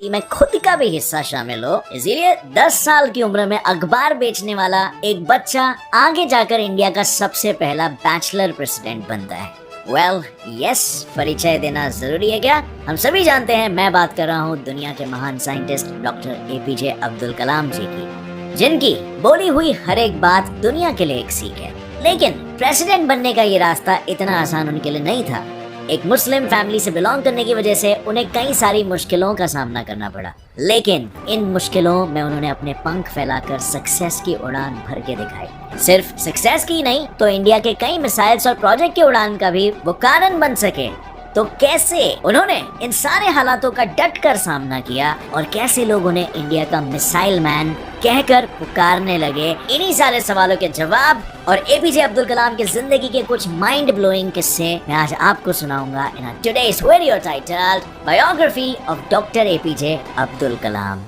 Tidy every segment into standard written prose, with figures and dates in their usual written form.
में खुद का भी हिस्सा शामिल हो, इसीलिए 10 साल की उम्र में अखबार बेचने वाला एक बच्चा आगे जाकर इंडिया का सबसे पहला बैचलर प्रेसिडेंट बनता है। वेल यस, परिचय देना जरूरी है क्या? हम सभी जानते हैं, मैं बात कर रहा हूँ दुनिया के महान scientist doctor APJ Abdul Kalam जी की, जिनकी बोली हुई हर एक बात दुनिया के लिए एक सीख है। लेकिन प्रेसिडेंट बनने का ये रास्ता इतना आसान उनके लिए नहीं था। एक मुस्लिम फैमिली से बिलोंग करने की वजह से उन्हें कई सारी मुश्किलों का सामना करना पड़ा, लेकिन इन मुश्किलों में उन्होंने अपने पंख फैलाकर सक्सेस की उड़ान भर के दिखाई। सिर्फ सक्सेस की नहीं तो इंडिया के कई मिसाइल्स और प्रोजेक्ट की उड़ान का भी वो कारण बन सके। तो कैसे उन्होंने इन सारे हालातों का डट कर सामना किया और कैसे लोग उन्हें इंडिया का मिसाइल मैन कहकर पुकारने लगे, इन्हीं सारे सवालों के जवाब और एपीजे अब्दुल कलाम की जिंदगी के कुछ माइंड ब्लोइंग किस्से मैं आज आपको सुनाऊंगा in today's video titled biography of doctor APJ Abdul Kalam.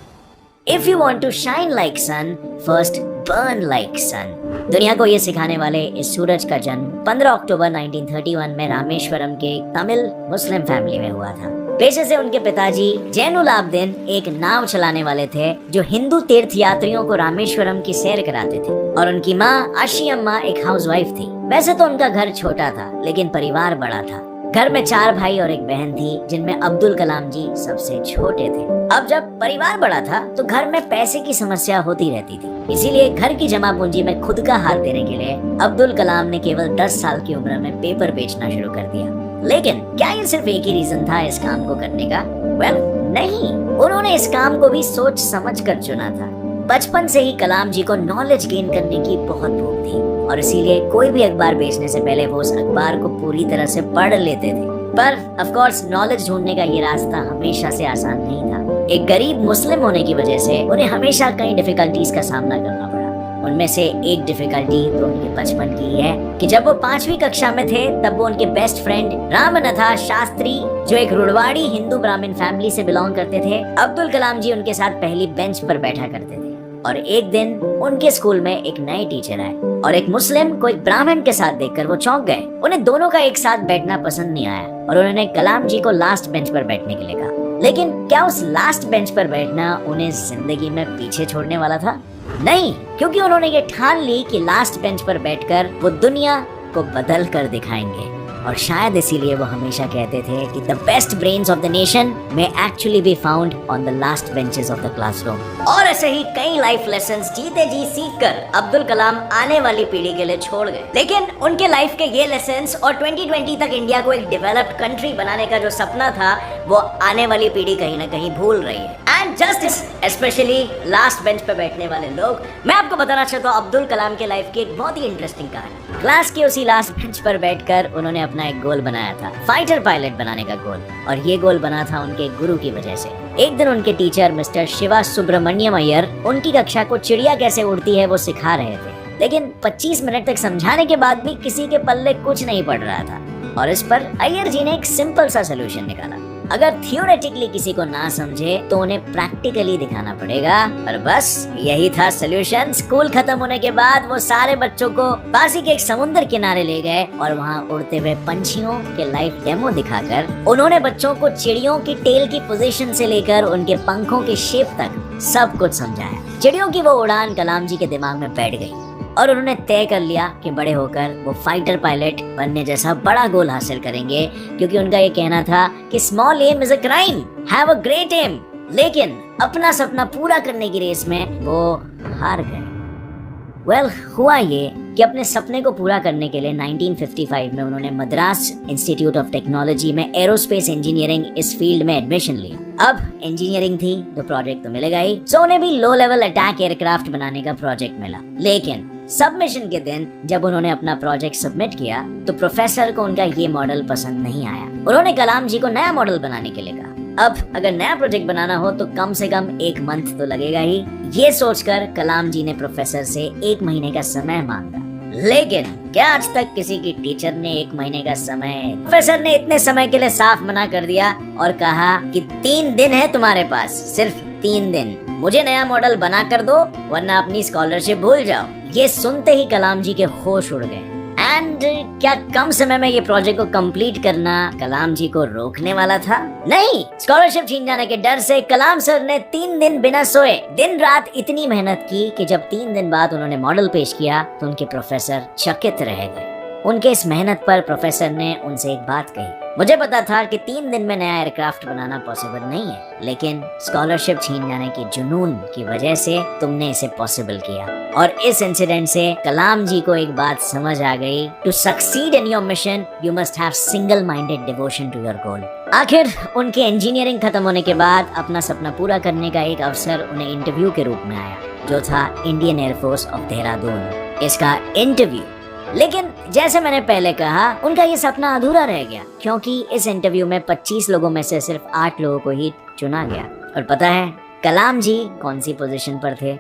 If you want to shine like sun, first burn like sun। दुनिया को ये सिखाने वाले इस सूरज का जन्म 15 अक्टूबर 1931 में रामेश्वरम के तमिल मुस्लिम फैमिली में हुआ था। पेशे से उनके पिताजी जैनुल आबदीन एक नाव चलाने वाले थे जो हिंदू तीर्थ यात्रियों को रामेश्वरम की सैर कराते थे, और उनकी माँ आशी अम्मा एक हाउसवाइफ थी। वैसे तो उनका घर छोटा था लेकिन परिवार बड़ा था। घर में 4 भाई और एक बहन थी, जिनमें अब्दुल कलाम जी सबसे छोटे थे। अब जब परिवार बड़ा था तो घर में पैसे की समस्या होती रहती थी, इसीलिए घर की जमा पूंजी में खुद का हाथ देने के लिए अब्दुल कलाम ने केवल 10 साल की उम्र में पेपर बेचना शुरू कर दिया। लेकिन क्या ये सिर्फ एक ही रीजन था इस काम को करने का? वेल नहीं, उन्होंने इस काम को भी सोच समझ कर चुना था। बचपन से ही कलाम जी को नॉलेज गेन करने की बहुत भूख थी, और इसीलिए कोई भी अखबार बेचने से पहले वो उस अखबार को पूरी तरह से पढ़ लेते थे। पर ऑफ कोर्स नॉलेज ढूंढने का ये रास्ता हमेशा से आसान नहीं था। एक गरीब मुस्लिम होने की वजह से उन्हें हमेशा कई डिफिकल्टीज का सामना करना पड़ा। उनमें से एक डिफिकल्टी तो उनके बचपन की है कि जब वो 5वीं कक्षा में थे तब वो उनके बेस्ट फ्रेंड रामनाथा शास्त्री, जो एक रुड़वाड़ी हिंदू ब्राह्मण फैमिली से बिलोंग करते थे, अब्दुल कलाम जी उनके साथ पहली बेंच पर बैठा करते थे। और एक दिन उनके स्कूल में एक नए टीचर आए और एक मुस्लिम को एक ब्राह्मण के साथ देखकर वो चौंक गए। उन्हें दोनों का एक साथ बैठना पसंद नहीं आया और उन्होंने कलाम जी को लास्ट बेंच पर बैठने के लिए कहा। लेकिन क्या उस लास्ट बेंच पर बैठना उन्हें जिंदगी में पीछे छोड़ने वाला था? नहीं, क्योंकि उन्होंने ये ठान ली कि लास्ट बेंच पर बैठकर वो दुनिया को बदल कर दिखाएंगे। और शायद इसीलिए वो हमेशा कहते थे कि the best brains of the nation may actually be found on the last benches of the classroom. और ऐसे ही कई लाइफ लेसन्स जीते जी सीख कर अब्दुल कलाम आने वाली पीढ़ी के लिए छोड़ गए। लेकिन उनके लाइफ के ये लेसन्स और 2020 तक इंडिया को एक डेवलप्ड कंट्री बनाने का जो सपना था वो आने वाली पीढ़ी कहीं ना कहीं भूल रही है। And just specially last bench पे बैठने वाले लोग, मैं आपको बताना चाहता हूँ अब्दुल कलाम के लाइफ की एक बहुत ही इंटरेस्टिंग कहानी। क्लास के उसी लास्ट बेंच पर बैठकर उन्होंने अपना एक गोल बनाया था, फाइटर पायलट बनाने का गोल, और ये गोल बना था उनके गुरु की वजह से। एक दिन उनके टीचर मिस्टर शिवा सुब्रमण्यम अय्यर उनकी कक्षा को चिड़िया कैसे उड़ती है वो सिखा रहे थे, लेकिन 25 मिनट तक समझाने के बाद भी किसी के पल्ले कुछ नहीं पड़ रहा था। और इस पर अय्यर जी ने एक सिंपल सा सोल्यूशन निकाला। अगर थियोरेटिकली किसी को ना समझे तो उन्हें प्रैक्टिकली दिखाना पड़ेगा, और बस यही था सोल्यूशन। स्कूल खत्म होने के बाद वो सारे बच्चों को पास ही के एक समुद्र किनारे ले गए और वहाँ उड़ते हुए पंछियों के लाइव डेमो दिखाकर उन्होंने बच्चों को चिड़ियों की टेल की पोजीशन से लेकर उनके पंखों के शेप तक सब कुछ समझाया। चिड़ियों की वो उड़ान कलाम जी के दिमाग में बैठ गई और उन्होंने तय कर लिया कि बड़े होकर वो फाइटर पायलट बनने जैसा बड़ा गोल हासिल करेंगे, क्योंकि उनका ये कहना था कि small aim is a crime, have a great aim. लेकिन अपना सपना पूरा करने की रेस में वो हार गए। वेल, हुआ ये कि अपने सपने को पूरा करने के लिए 1955 में उन्होंने मद्रास इंस्टीट्यूट ऑफ टेक्नोलॉजी में एरोस्पेस इंजीनियरिंग इस फील्ड में एडमिशन लिया। अब इंजीनियरिंग थी तो प्रोजेक्ट तो मिलेगा ही, सो उन्हें भी लो लेवल अटैक एयरक्राफ्ट बनाने का प्रोजेक्ट मिला। लेकिन सबमिशन के दिन जब उन्होंने अपना प्रोजेक्ट सबमिट किया तो प्रोफेसर को उनका ये मॉडल पसंद नहीं आया। उन्होंने कलाम जी को नया मॉडल बनाने के लिए कहा। अब अगर नया प्रोजेक्ट बनाना हो तो कम से कम 1 मंथ तो लगेगा ही। ये सोचकर कलाम जी ने प्रोफेसर से 1 महीने का समय मांगा। लेकिन क्या आज तक किसी की टीचर ने 1 महीने का समय? प्रोफेसर ने इतने समय के लिए साफ मना कर दिया और कहा कि 3 दिन है तुम्हारे पास, सिर्फ 3 दिन। मुझे नया मॉडल बना कर दो वरना अपनी स्कॉलरशिप भूल जाओ। ये सुनते ही कलाम जी के होश उड़ गए एंड क्या कम समय में ये प्रोजेक्ट को कंप्लीट करना कलाम जी को रोकने वाला था? नहीं, स्कॉलरशिप छीन जाने के डर से कलाम सर ने 3 दिन बिना सोए दिन रात इतनी मेहनत की कि जब 3 दिन बाद उन्होंने मॉडल पेश किया तो उनके प्रोफेसर चकित रह गए। उनके इस मेहनत पर प्रोफेसर ने उनसे एक बात कही, मुझे पता था कि 3 दिन में नया एयरक्राफ्ट बनाना पॉसिबल नहीं है, लेकिन स्कॉलरशिप छीन जाने की जुनून की वजह से तुमने इसे पॉसिबल किया। और इस इंसिडेंट से कलाम जी को एक बात समझ आ गई, to succeed in your mission you must have single minded devotion to your goal. आखिर उनके इंजीनियरिंग खत्म होने के बाद अपना सपना पूरा करने का एक अवसर उन्हें इंटरव्यू के रूप में आया, जो था इंडियन एयरफोर्स ऑफ देहरादून। इसका इंटरव्यू, लेकिन जैसे मैंने पहले कहा, उनका ये सपना अधूरा रह गया क्योंकि इस इंटरव्यू में 25 लोगों में से सिर्फ 8 लोगों को ही चुना गया। और पता है कलाम जी कौन सी पोजीशन पर थे?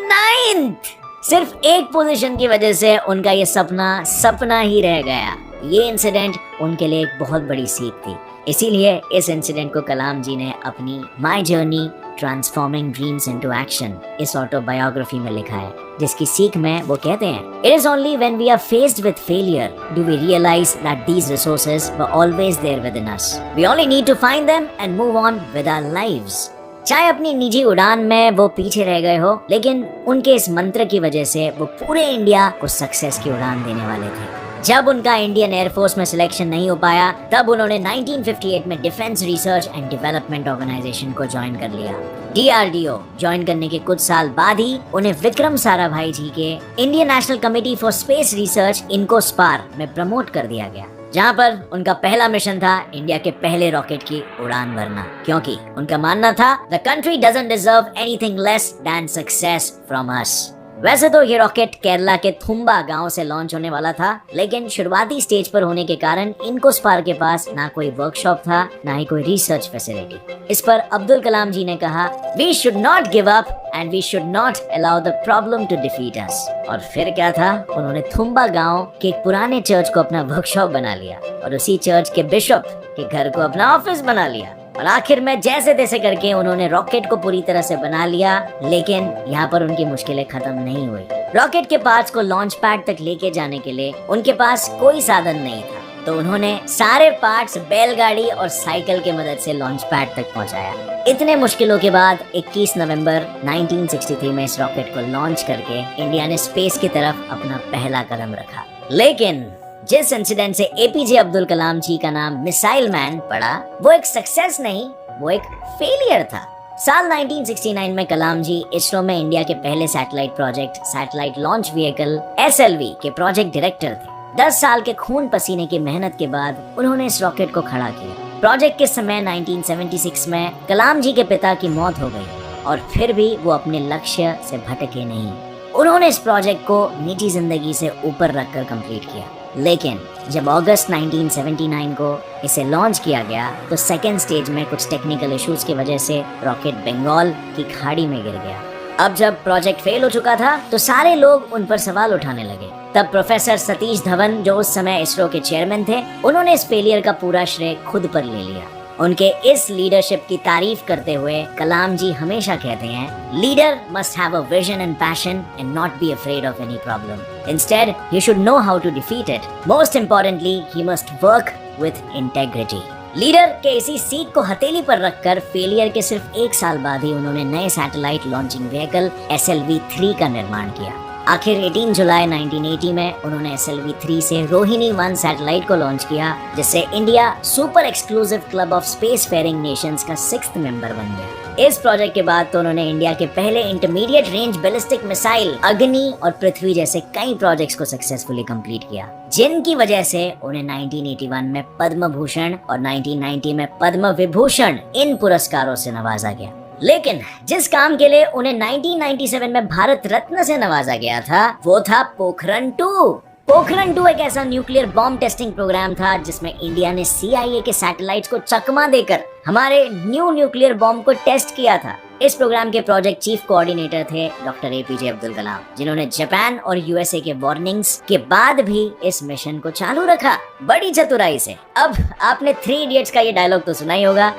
9th। सिर्फ एक पोजीशन की वजह से उनका ये सपना ही रह गया। ये इंसिडेंट उनके लिए एक बहुत बड़ी सीख थी। इसीलिए इस इंसिडेंट को कलाम जी ने अपनी my journey transforming dreams into action इस ऑटोबायोग्राफी में लिखा है, जिसकी सीख में वो कहते हैं, it is only when we are faced with failure do we realise that these resources were always there within us. We only need to find them and move on with our lives. चाहे अपनी निजी उड़ान में वो पीछे रह गए हो, लेकिन उनके इस मंत्र की वजह से वो पूरे इंडिया को सक्सेस की उड़ान देने वाले थे। जब उनका इंडियन एयरफोर्स में सिलेक्शन नहीं हो पाया, तब उन्होंने 1958 में defence research and development organisation को ज्वाइन कर लिया। DRDO ज्वाइन करने के कुछ साल बाद ही उन्हें विक्रम साराभाई जी के Indian national committee for space research इनको स्पार में प्रमोट कर दिया गया, जहां पर उनका पहला मिशन था इंडिया के पहले रॉकेट की उड़ान भरना, क्योंकि उनका मानना था the country doesn't deserve anything less than success from us. वैसे तो ये रॉकेट केरला के थुम्बा गांव से लॉन्च होने वाला था, लेकिन शुरुआती स्टेज पर होने के कारण इनको स्पार के पास ना कोई वर्कशॉप था, ना ही कोई रिसर्च फैसिलिटी। इस पर अब्दुल कलाम जी ने कहा, we should not give up and we should not allow the problem to defeat us. और फिर क्या था, उन्होंने थुम्बा गांव के एक पुराने चर्च को अपना वर्कशॉप बना लिया और उसी चर्च के बिशप के घर को अपना ऑफिस बना लिया। और आखिर में जैसे तैसे करके उन्होंने रॉकेट को पूरी तरह से बना लिया, लेकिन यहाँ पर उनकी मुश्किलें खत्म नहीं हुई। रॉकेट के पार्ट्स को लॉन्च पैड तक लेके जाने के लिए उनके पास कोई साधन नहीं था, तो उन्होंने सारे पार्ट्स बैलगाड़ी और साइकिल की मदद से लॉन्च पैड तक पहुंचाया। इतने मुश्किलों के बाद 21 नवंबर 1963 में इस रॉकेट को लॉन्च करके इंडिया ने स्पेस की तरफ अपना पहला कदम रखा। लेकिन जिस इंसिडेंट से APJ अब्दुल कलाम जी का नाम मिसाइल मैन पड़ा, वो एक सक्सेस नहीं, वो एक फेलियर था। साल 1969 में कलाम जी इसरो में इंडिया के पहले satellite project satellite launch vehicle SLV के प्रोजेक्ट डायरेक्टर थे। 10 साल के खून पसीने की मेहनत के बाद उन्होंने इस रॉकेट को खड़ा किया। प्रोजेक्ट के समय 1976 में कलाम जी के पिता की मौत हो गई और फिर भी वो अपने लक्ष्य से भटके नहीं। उन्होंने इस प्रोजेक्ट को निजी जिंदगी से ऊपर रखकर कंप्लीट किया। लेकिन जब अगस्त 1979 को इसे लॉन्च किया गया, तो सेकेंड स्टेज में कुछ टेक्निकल इश्यूज की वजह से रॉकेट बंगाल की खाड़ी में गिर गया। अब जब प्रोजेक्ट फेल हो चुका था, तो सारे लोग उन पर सवाल उठाने लगे। तब प्रोफेसर सतीश धवन, जो उस समय इसरो के चेयरमैन थे, उन्होंने इस फेलियर का पूरा श्रेय खुद पर ले लिया। उनके इस लीडरशिप की तारीफ करते हुए कलाम जी हमेशा कहते हैं, leader must have a vision and passion and not be afraid of any problem. Instead he should know how to defeat it. Most importantly he must work with integrity. Leader के इसी सीख को हथेली पर रखकर फेलियर के सिर्फ 1 साल बाद ही उन्होंने नए सैटेलाइट लॉन्चिंग व्हीकल SLV-3 का निर्माण किया। आखिर 18 जुलाई 1980 में उन्होंने SLV-3 से रोहिणी 1 सैटेलाइट को लॉन्च किया, जिससे India super exclusive club of space faring nations का 6th मेंबर बन गया। इस प्रोजेक्ट के बाद तो उन्होंने इंडिया के पहले इंटरमीडिएट रेंज बैलिस्टिक मिसाइल अग्नि और पृथ्वी जैसे कई प्रोजेक्ट्स को सक्सेसफुली कंप्लीट किया, जिनकी वजह से उन्हें 1981 में पद्म भूषण और 1990 में पद्म विभूषण इन पुरस्कारों से नवाजा गया। लेकिन जिस काम के लिए उन्हें 1997 में भारत रत्न से नवाजा गया था, वो था पोखरण 2। पोखरण 2 एक ऐसा न्यूक्लियर बॉम्ब टेस्टिंग प्रोग्राम था जिसमें इंडिया ने CIA के सैटेलाइट्स को चकमा देकर हमारे न्यू न्यूक्लियर बॉम्ब को टेस्ट किया था। इस प्रोग्राम के प्रोजेक्ट चीफ कोऑर्डिनेटर थे डॉक्टर APJ अब्दुल कलाम, जिन्होंने जापान और USA के वार्निंग्स के बाद भी इस मिशन को चालू रखा बड़ी चतुराई से। अब आपने 3 इडियट्स का ये डायलॉग तो सुना ही होगा,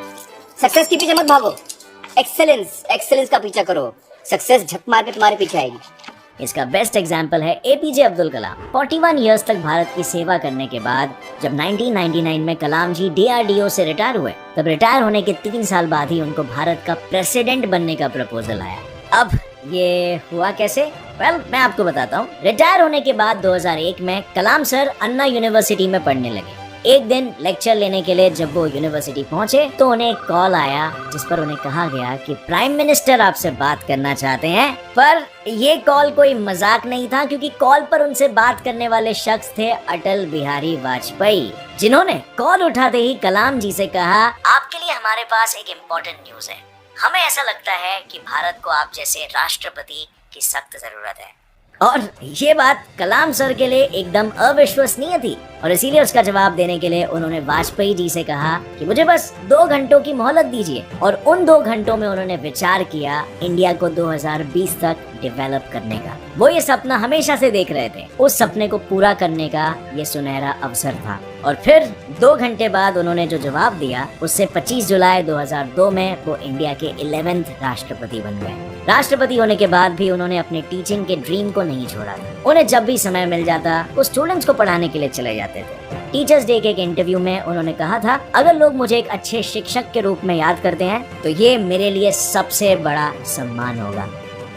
सक्सेस के पीछे मत भागो, एक्सेलेंस का पीछा करो, सक्सेस झक मार के तुम्हारे पीछे आएगी। इसका बेस्ट एग्जाम्पल है एपीजे अब्दुल कलाम। 41 इयर्स तक भारत की सेवा करने के बाद जब 1999 में कलाम जी डीआरडीओ से रिटायर हुए, तब रिटायर होने के 3 साल बाद ही उनको भारत का प्रेसिडेंट बनने का प्रपोजल आया। अब ये हुआ कैसे? मैं आपको बताता हूँ। रिटायर होने के बाद 2001 में कलाम सर अन्ना यूनिवर्सिटी में पढ़ने लगे। एक दिन लेक्चर लेने के लिए जब वो यूनिवर्सिटी पहुंचे तो उन्हें एक कॉल आया जिस पर उन्हें कहा गया कि प्राइम मिनिस्टर आपसे बात करना चाहते हैं। पर ये कॉल कोई मजाक नहीं था, क्योंकि कॉल पर उनसे बात करने वाले शख्स थे अटल बिहारी वाजपेयी, जिन्होंने कॉल उठाते ही कलाम जी से कहा, आपके लिए हमारे पास एक इम्पोर्टेंट न्यूज है। हमें ऐसा लगता है कि भारत को आप जैसे राष्ट्रपति की सख्त जरूरत है। और ये बात कलाम सर के लिए एकदम अविश्वसनीय थी, और इसीलिए उसका जवाब देने के लिए उन्होंने वाजपेयी जी से कहा कि मुझे बस 2 घंटों की मोहलत दीजिए। और उन 2 घंटों में उन्होंने विचार किया इंडिया को 2020 तक डेवलप करने का। वो ये सपना हमेशा से देख रहे थे, उस सपने को पूरा करने का ये सुनहरा अवसर था। और फिर 2 घंटे बाद उन्होंने जो जवाब दिया, उससे 25 जुलाई 2002 में वो इंडिया के 11वें राष्ट्रपति बन गए। राष्ट्रपति होने के बाद भी उन्होंने अपने टीचिंग के ड्रीम को नहीं छोड़ा था। उन्हें जब भी समय मिल जाता वो स्टूडेंट्स को पढ़ाने के लिए चले जाते थे। टीचर्स डे के एक इंटरव्यू में उन्होंने कहा था, अगर लोग मुझे एक अच्छे शिक्षक के रूप में याद करते हैं तो ये मेरे लिए सबसे बड़ा सम्मान होगा।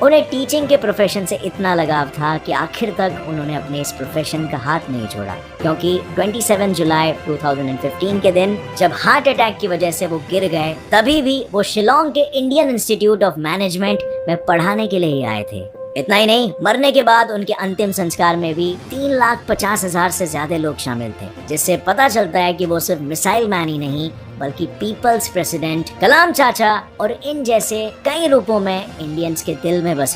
उन्हें टीचिंग के प्रोफेशन से इतना लगाव था कि आखिर तक उन्होंने अपने इस प्रोफेशन का हाथ नहीं छोड़ा, क्योंकि 27 जुलाई 2015 के दिन जब हार्ट अटैक की वजह से वो गिर गए, तभी भी वो शिलोंग के इंडियन इंस्टीट्यूट ऑफ मैनेजमेंट में पढ़ाने के लिए ही आए थे। इतना ही नहीं, मरने के बाद उनके अंतिम संस्कार में भी 3,50,000 से ज्यादा लोग शामिल थे, जिससे पता चलता है कि वो सिर्फ मिसाइल मैन ही नहीं बल्कि पीपल्स प्रेसिडेंट कलाम चाचा और इन जैसे कई रूपों में इंडियंस के दिल में बसे।